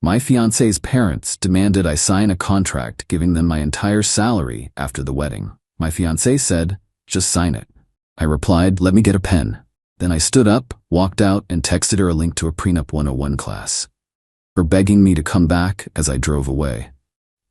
My fiancé's parents demanded I sign a contract giving them my entire salary after the wedding. My fiancé said, "Just sign it." I replied, "Let me get a pen." Then I stood up, walked out, and texted her a link to a Prenup 101 class. Her begging me to come back as I drove away.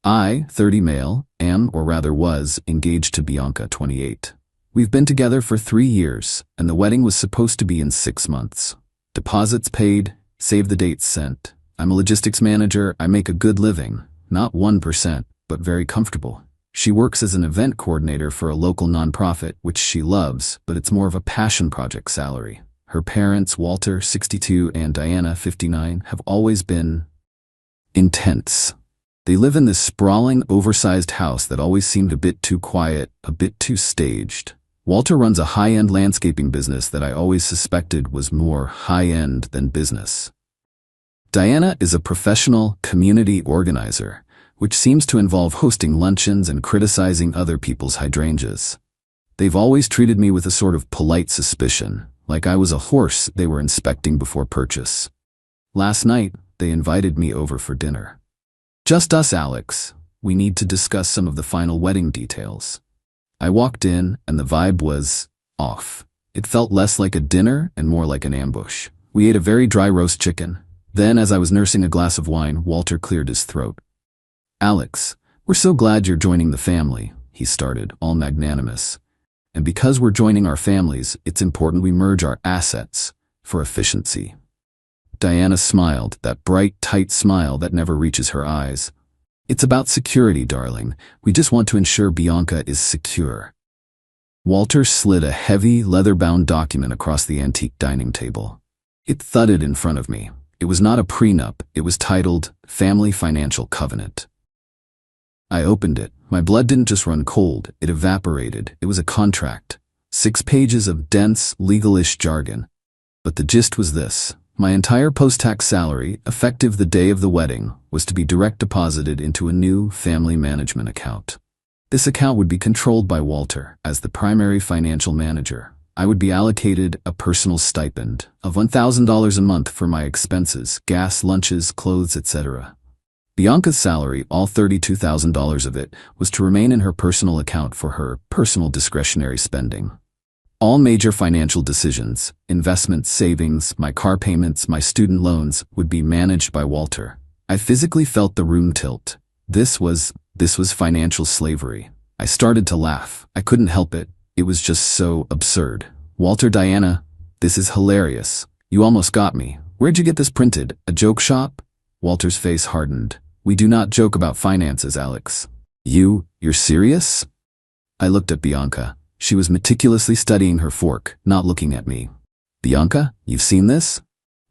I, 30 male, am, or rather was, engaged to Bianca, 28. We've been together for 3 years, and the wedding was supposed to be in 6 months. Deposits paid, save the dates sent. I'm a logistics manager. I make a good living, not 1%, but very comfortable. She works as an event coordinator for a local nonprofit, which she loves, but it's more of a passion project salary. Her parents, Walter, 62, and Diana, 59, have always been intense. They live in this sprawling, oversized house that always seemed a bit too quiet, a bit too staged. Walter runs a high-end landscaping business that I always suspected was more high-end than business. Diana is a professional community organizer, which seems to involve hosting luncheons and criticizing other people's hydrangeas. They've always treated me with a sort of polite suspicion, like I was a horse they were inspecting before purchase. Last night, they invited me over for dinner. "Just us, Alex. We need to discuss some of the final wedding details." I walked in, and the vibe was off. It felt less like a dinner and more like an ambush. We ate a very dry roast chicken. Then, as I was nursing a glass of wine, Walter cleared his throat. "Alex, we're so glad you're joining the family," he started, all magnanimous. "And because we're joining our families, it's important we merge our assets for efficiency." Diana smiled, that bright, tight smile that never reaches her eyes. "It's about security, darling. We just want to ensure Bianca is secure." Walter slid a heavy, leather-bound document across the antique dining table. It thudded in front of me. It was not a prenup. It was titled Family Financial Covenant. I opened it. My blood didn't just run cold. It evaporated. It was a contract. 6 pages of dense, legal-ish jargon. But the gist was this. My entire post-tax salary, effective the day of the wedding, was to be direct deposited into a new family management account. This account would be controlled by Walter as the primary financial manager. I would be allocated a personal stipend of $1,000 a month for my expenses, gas, lunches, clothes, etc. Bianca's salary, all $32,000 of it, was to remain in her personal account for her personal discretionary spending. All major financial decisions, investments, savings, my car payments, my student loans, would be managed by Walter. I physically felt the room tilt. This was financial slavery. I started to laugh. I couldn't help it. It was just so absurd. "Walter, Diana, this is hilarious. You almost got me. Where'd you get this printed? A joke shop?" Walter's face hardened. "We do not joke about finances, Alex." You're serious?" I looked at Bianca. She was meticulously studying her fork, not looking at me. "Bianca, you've seen this?"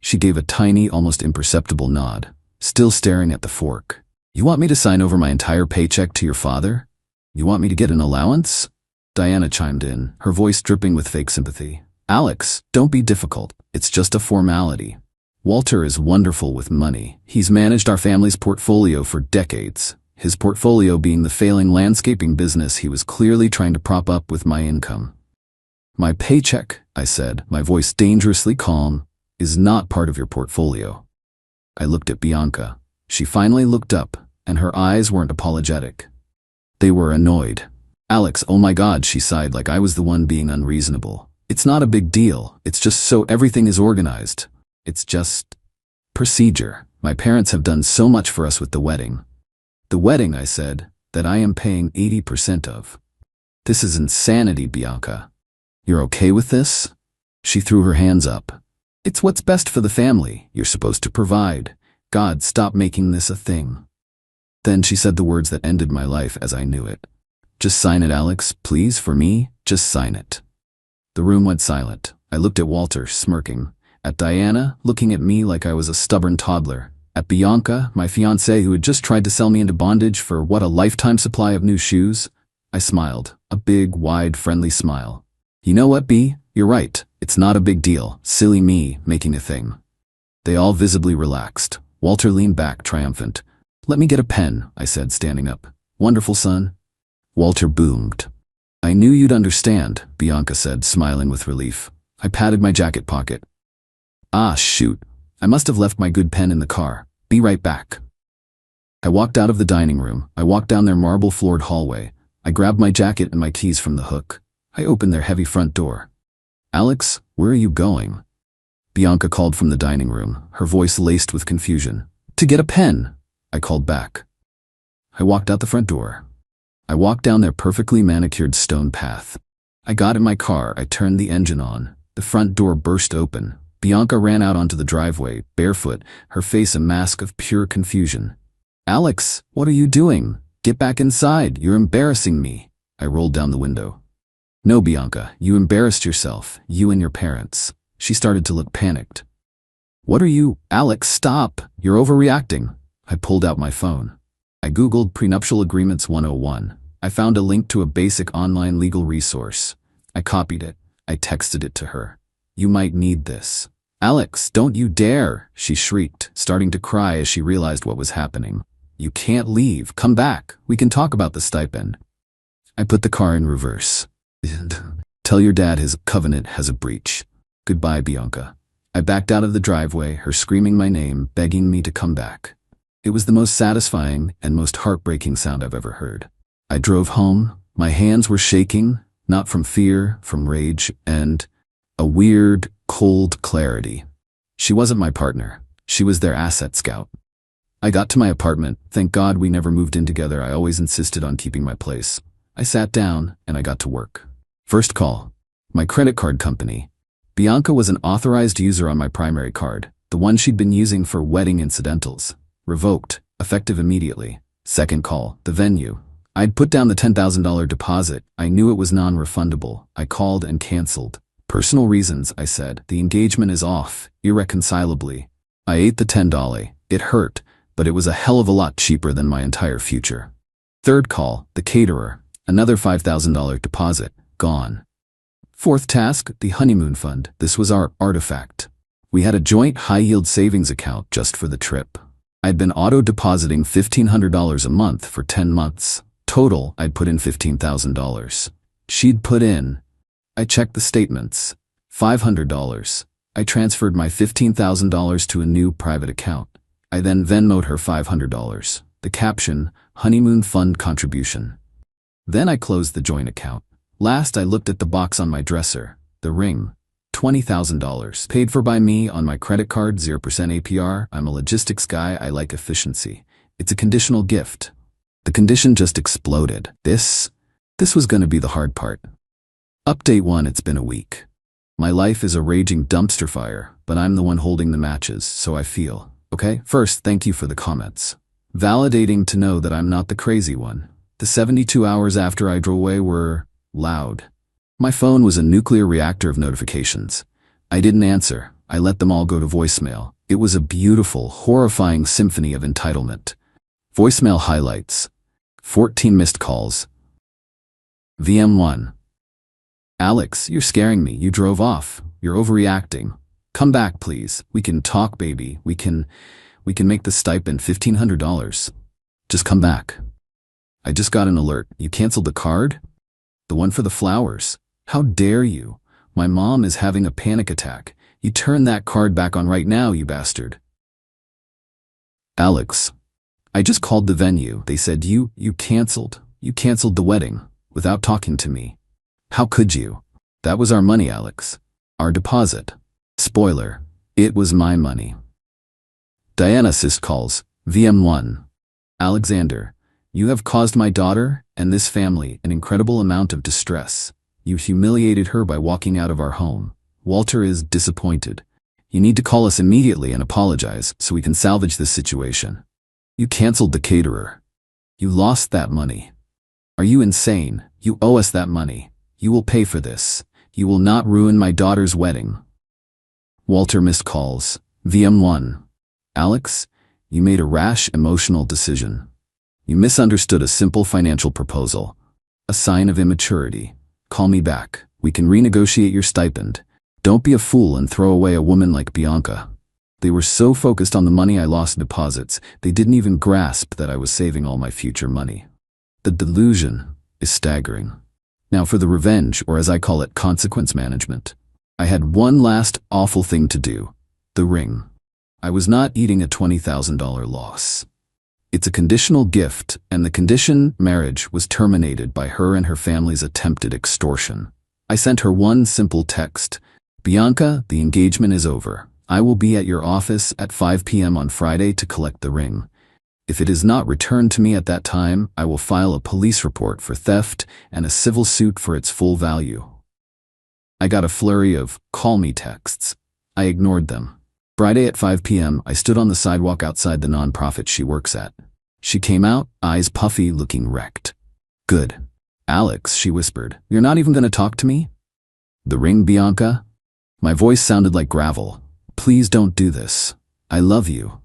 She gave a tiny, almost imperceptible nod, still staring at the fork. "You want me to sign over my entire paycheck to your father? You want me to get an allowance?" Diana chimed in, her voice dripping with fake sympathy. "Alex, don't be difficult. It's just a formality. Walter is wonderful with money. He's managed our family's portfolio for decades. His portfolio being the failing landscaping business he was clearly trying to prop up with my income." "My paycheck," I said, my voice dangerously calm, "is not part of your portfolio." I looked at Bianca. She finally looked up, and her eyes weren't apologetic. They were annoyed. "Alex, oh my God," she sighed like I was the one being unreasonable. "It's not a big deal. It's just so everything is organized. It's just procedure. My parents have done so much for us with the wedding." "The wedding," I said, "that I am paying 80% of. This is insanity, Bianca. You're okay with this?" She threw her hands up. "It's what's best for the family. You're supposed to provide. God, stop making this a thing." Then she said the words that ended my life as I knew it. "Just sign it, Alex, please, for me. Just sign it." The room went silent. I looked at Walter, smirking. At Diana, looking at me like I was a stubborn toddler. At Bianca, my fiancée who had just tried to sell me into bondage for what, a lifetime supply of new shoes? I smiled. A big, wide, friendly smile. "You know what, B? You're right. It's not a big deal. Silly me, making a thing." They all visibly relaxed. Walter leaned back, triumphant. "Let me get a pen," I said, standing up. "Wonderful, son." Walter boomed. "I knew you'd understand," Bianca said, smiling with relief. I patted my jacket pocket. "Ah, shoot. I must have left my good pen in the car." Be right back. I walked out of the dining room. I walked down their marble-floored hallway. I grabbed my jacket and my keys from the hook. I opened their heavy front door. Alex, where are you going? Bianca called from the dining room, her voice laced with confusion. To get a pen, I called back. I walked out the front door. I walked down their perfectly manicured stone path. I got in my car. I turned the engine on. The front door burst open. Bianca ran out onto the driveway, barefoot, her face a mask of pure confusion. Alex, what are you doing? Get back inside. You're embarrassing me. I rolled down the window. No, Bianca, you embarrassed yourself, you and your parents. She started to look panicked. What are you? Alex, stop. You're overreacting. I pulled out my phone. I Googled Prenuptial Agreements 101. I found a link to a basic online legal resource. I copied it. I texted it to her. You might need this. Alex, don't you dare, she shrieked, starting to cry as she realized what was happening. You can't leave. Come back. We can talk about the stipend. I put the car in reverse. Tell your dad his covenant has a breach. Goodbye, Bianca. I backed out of the driveway, her screaming my name, begging me to come back. It was the most satisfying and most heartbreaking sound I've ever heard. I drove home. My hands were shaking, not from fear, from rage, and a weird, cold clarity. She wasn't my partner. She was their asset scout. I got to my apartment. Thank God we never moved in together. I always insisted on keeping my place. I sat down and I got to work. First call. My credit card company. Bianca was an authorized user on my primary card, the one she'd been using for wedding incidentals. Revoked, effective immediately. Second call. The venue. I'd put down the $10,000 deposit. I knew it was non-refundable. I called and canceled. Personal reasons, I said. The engagement is off, irreconcilably. I ate the $10. It hurt, but it was a hell of a lot cheaper than my entire future. Third call. The caterer. Another $5,000 deposit. Gone. Fourth task. The honeymoon fund. This was our artifact. We had a joint high-yield savings account just for the trip. I'd been auto-depositing $1,500 a month for 10 months. Total, I'd put in $15,000. She'd put in. I checked the statements. $500. I transferred my $15,000 to a new private account. I then Venmo'd her $500. The caption, honeymoon fund contribution. Then I closed the joint account. Last, I looked at the box on my dresser. The ring. $20,000. Paid for by me on my credit card, 0% APR. I'm a logistics guy. I like efficiency. It's a conditional gift. The condition just exploded. This was going to be the hard part. Update 1. It's been a week. My life is a raging dumpster fire, but I'm the one holding the matches, so I feel. Okay? First, thank you for the comments. Validating to know that I'm not the crazy one. The 72 hours after I drove away were loud. My phone was a nuclear reactor of notifications. I didn't answer. I let them all go to voicemail. It was a beautiful, horrifying symphony of entitlement. Voicemail highlights. 14 missed calls. VM1. Alex, you're scaring me. You drove off. You're overreacting. Come back, please. We can talk, baby. We can make the stipend $1,500. Just come back. I just got an alert. You canceled the card? The one for the flowers. How dare you? My mom is having a panic attack. You turn that card back on right now, you bastard. Alex, I just called the venue. They said you canceled. You canceled the wedding without talking to me. How could you? That was our money, Alex. Our deposit. Spoiler, it was my money. Diana Sis calls. VM1. Alexander, you have caused my daughter and this family an incredible amount of distress. You humiliated her by walking out of our home. Walter is disappointed. You need to call us immediately and apologize so we can salvage this situation. You canceled the caterer. You lost that money. Are you insane? You owe us that money. You will pay for this. You will not ruin my daughter's wedding. Walter missed calls. VM1. Alex, you made a rash, emotional decision. You misunderstood a simple financial proposal. A sign of immaturity. Call me back. We can renegotiate your stipend. Don't be a fool and throw away a woman like Bianca. They were so focused on the money I lost in deposits, they didn't even grasp that I was saving all my future money. The delusion is staggering. Now for the revenge, or as I call it, consequence management. I had one last awful thing to do. The ring. I was not eating a $20,000 loss. It's a conditional gift, and the condition, marriage, was terminated by her and her family's attempted extortion. I sent her one simple text. Bianca, the engagement is over. I will be at your office at 5 p.m. on Friday to collect the ring. If it is not returned to me at that time, I will file a police report for theft and a civil suit for its full value. I got a flurry of call me texts. I ignored them. Friday at 5 p.m., I stood on the sidewalk outside the nonprofit she works at. She came out, eyes puffy, looking wrecked. Good. Alex, she whispered, you're not even going to talk to me? The ring, Bianca? My voice sounded like gravel. Please don't do this. I love you.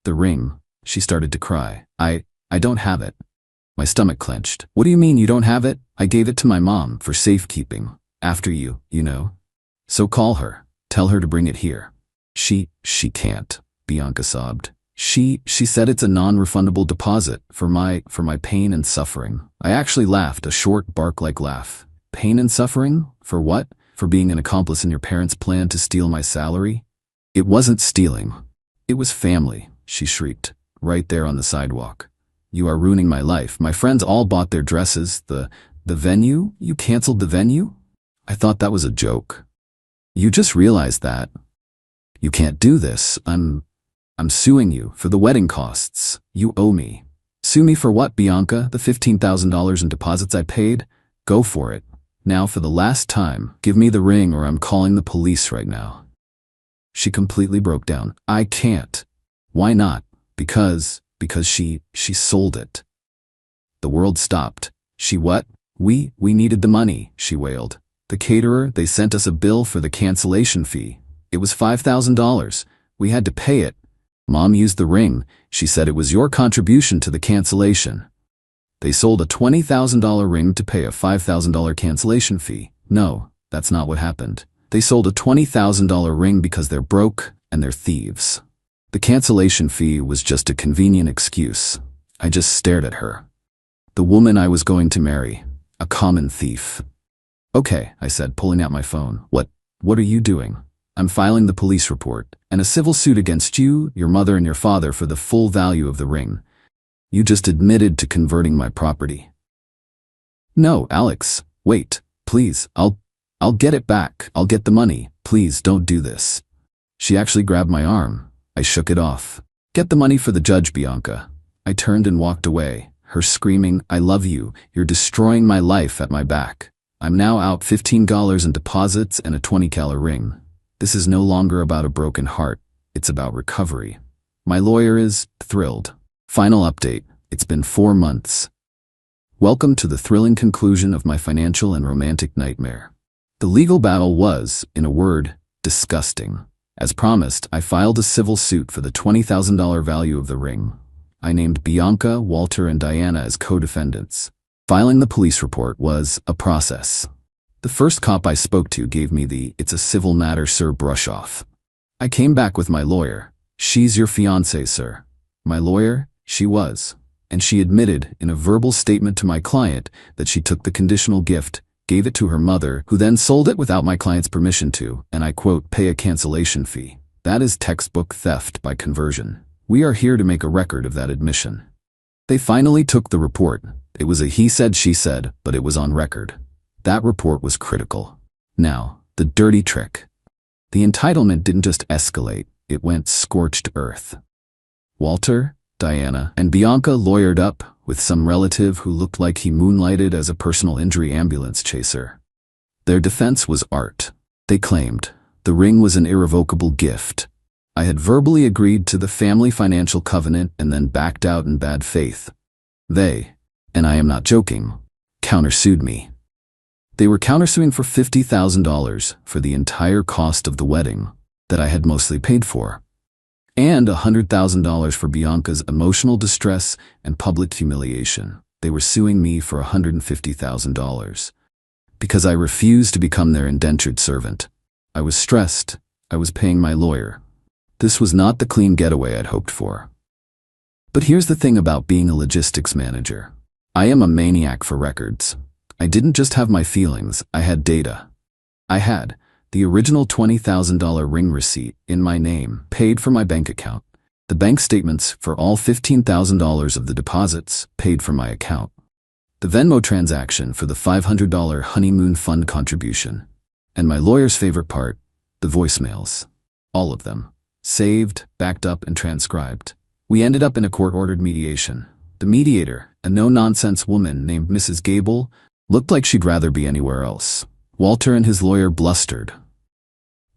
The ring. She started to cry. I don't have it. My stomach clenched. What do you mean you don't have it? I gave it to my mom for safekeeping. After you know. So call her. Tell her to bring it here. She can't, Bianca sobbed. She said it's a non-refundable deposit for my pain and suffering. I actually laughed, a short, bark-like laugh. Pain and suffering? For what? For being an accomplice in your parents' plan to steal my salary? It wasn't stealing. It was family, she shrieked, right there on the sidewalk. You are ruining my life. My friends all bought their dresses. The venue? You canceled the venue? I thought that was a joke. You just realized that. You can't do this. I'm suing you for the wedding costs. You owe me. Sue me for what, Bianca? The $15,000 in deposits I paid? Go for it. Now for the last time, give me the ring or I'm calling the police right now. She completely broke down. I can't. Why not? Because she sold it. The world stopped. She what? We needed the money, she wailed. The caterer, they sent us a bill for the cancellation fee. It was $5,000. We had to pay it. Mom used the ring. She said it was your contribution to the cancellation. They sold a $20,000 ring to pay a $5,000 cancellation fee. No, that's not what happened. They sold a $20,000 ring because they're broke and they're thieves. The cancellation fee was just a convenient excuse. I just stared at her. The woman I was going to marry. A common thief. Okay, I said, pulling out my phone. What are you doing? I'm filing the police report and a civil suit against you, your mother, and your father for the full value of the ring. You just admitted to converting my property. No, Alex, wait, please, I'll get it back. I'll get the money. Please don't do this. She actually grabbed my arm. I shook it off. Get the money for the judge, Bianca. I turned and walked away, her screaming, I love you. You're destroying my life at my back. I'm now out $15 in deposits and a $20 ring. This is no longer about a broken heart. It's about recovery. My lawyer is thrilled. Final update. It's been 4 months. Welcome to the thrilling conclusion of my financial and romantic nightmare. The legal battle was, in a word, disgusting. As promised, I filed a civil suit for the $20,000 value of the ring. I named Bianca, Walter, and Diana as co-defendants. Filing the police report was a process. The first cop I spoke to gave me the "it's a civil matter, sir" brush off. I came back with my lawyer. She's your fiancée, sir. My lawyer? She was. And she admitted in a verbal statement to my client that she took the conditional gift, gave it to her mother, who then sold it without my client's permission to, and I quote, pay a cancellation fee. That is textbook theft by conversion. We are here to make a record of that admission. They finally took the report. It was a he said, she said, but it was on record. That report was critical. Now, the dirty trick. The entitlement didn't just escalate, it went scorched earth. Walter, Diana, and Bianca lawyered up with some relative who looked like he moonlighted as a personal injury ambulance chaser. Their defense was art. They claimed the ring was an irrevocable gift. I had verbally agreed to the family financial covenant and then backed out in bad faith. They, and I am not joking, countersued me. They were countersuing for $50,000 for the entire cost of the wedding that I had mostly paid for, and $100,000 for Bianca's emotional distress and public humiliation. They were suing me for $150,000 because I refused to become their indentured servant. I was stressed. I was paying my lawyer. This was not the clean getaway I'd hoped for. But here's the thing about being a logistics manager. I am a maniac for records. I didn't just have my feelings, I had data. I had the original $20,000 ring receipt in my name, paid for my bank account. The bank statements for all $15,000 of the deposits, paid for my account. The Venmo transaction for the $500 honeymoon fund contribution. And my lawyer's favorite part, the voicemails. All of them. Saved, backed up, and transcribed. We ended up in a court-ordered mediation. The mediator, a no-nonsense woman named Mrs. Gable, looked like she'd rather be anywhere else. Walter and his lawyer blustered.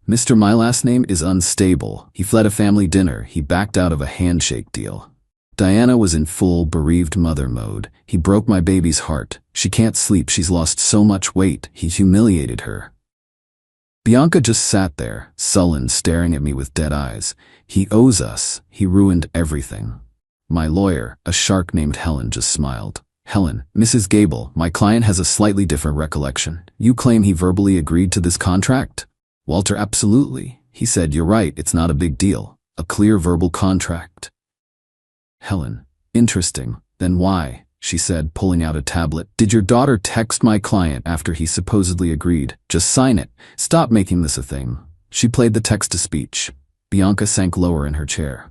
"Mr. My last name is unstable. He fled a family dinner. He backed out of a handshake deal." Diana was in full bereaved mother mode. "He broke my baby's heart. She can't sleep. She's lost so much weight. He humiliated her." Bianca just sat there, sullen, staring at me with dead eyes. "He owes us. He ruined everything." My lawyer, a shark named Helen, just smiled. "Helen, Mrs. Gable, my client has a slightly different recollection. You claim he verbally agreed to this contract?" Walter, "Absolutely. He said, 'You're right, it's not a big deal. A clear verbal contract.'" Helen, "Interesting. Then why?" she said, pulling out a tablet. "Did your daughter text my client after he supposedly agreed? Just sign it. Stop making this a thing." She played the text-to-speech. Bianca sank lower in her chair.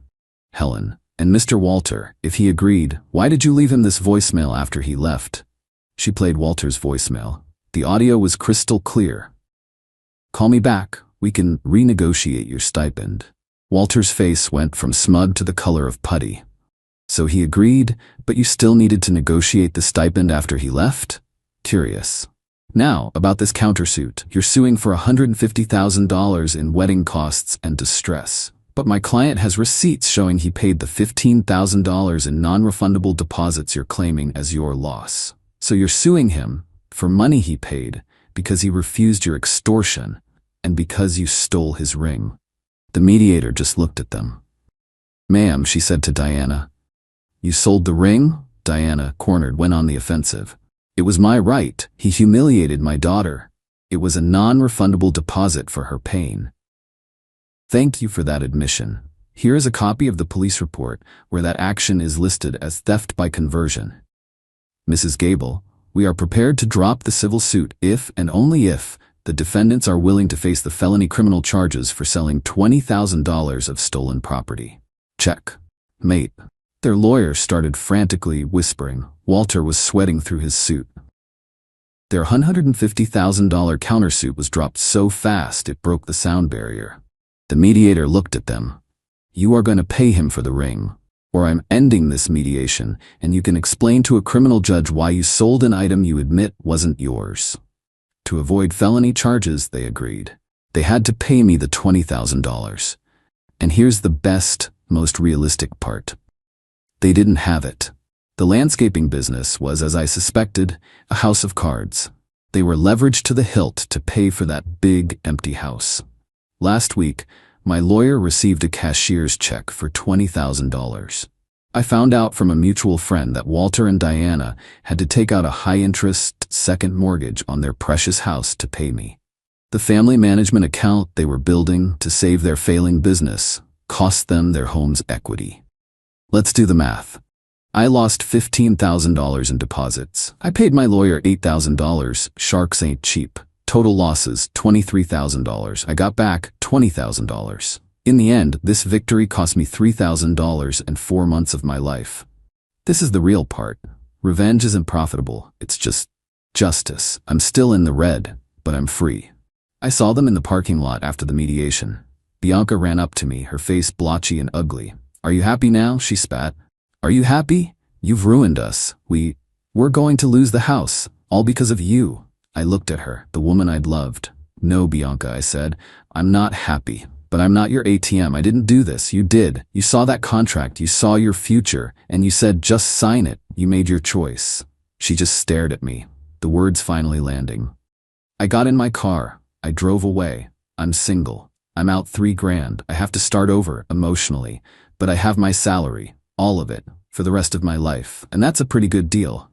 "Helen, and Mr. Walter, if he agreed, why did you leave him this voicemail after he left?" She played Walter's voicemail. The audio was crystal clear. "Call me back. We can renegotiate your stipend." Walter's face went from smug to the color of putty. "So he agreed, but you still needed to negotiate the stipend after he left?" Curious. "Now, about this countersuit. You're suing for $150,000 in wedding costs and distress. But my client has receipts showing he paid the $15,000 in non-refundable deposits you're claiming as your loss. So you're suing him for money he paid because he refused your extortion and because you stole his ring." The mediator just looked at them. "Ma'am," she said to Diana. "You sold the ring?" Diana, cornered, went on the offensive. "It was my right. He humiliated my daughter. It was a non-refundable deposit for her pain." "Thank you for that admission. Here is a copy of the police report where that action is listed as theft by conversion. Mrs. Gable, we are prepared to drop the civil suit if and only if the defendants are willing to face the felony criminal charges for selling $20,000 of stolen property. Check. Mate." Their lawyer started frantically whispering. Walter was sweating through his suit. Their $150,000 countersuit was dropped so fast it broke the sound barrier. The mediator looked at them. "You are going to pay him for the ring, or I'm ending this mediation, and you can explain to a criminal judge why you sold an item you admit wasn't yours." To avoid felony charges, they agreed. They had to pay me the $20,000. And here's the best, most realistic part. They didn't have it. The landscaping business was, as I suspected, a house of cards. They were leveraged to the hilt to pay for that big, empty house. Last week, my lawyer received a cashier's check for $20,000. I found out from a mutual friend that Walter and Diana had to take out a high-interest second mortgage on their precious house to pay me. The family management account they were building to save their failing business cost them their home's equity. Let's do the math. I lost $15,000 in deposits. I paid my lawyer $8,000. Sharks ain't cheap. Total losses, $23,000. I got back $20,000. In the end, this victory cost me $3,000 and 4 months of my life. This is the real part. Revenge isn't profitable. It's just justice. I'm still in the red, but I'm free. I saw them in the parking lot after the mediation. Bianca ran up to me, her face blotchy and ugly. "Are you happy now?" she spat. "Are you happy? You've ruined us. We're going to lose the house, all because of you." I looked at her, the woman I'd loved. "No, Bianca," I said. "I'm not happy, but I'm not your ATM. I didn't do this. You did. You saw that contract. You saw your future, and you said, just sign it. You made your choice." She just stared at me, the words finally landing. I got in my car. I drove away. I'm single. I'm out $3,000. I have to start over, emotionally. But I have my salary, all of it, for the rest of my life, and that's a pretty good deal.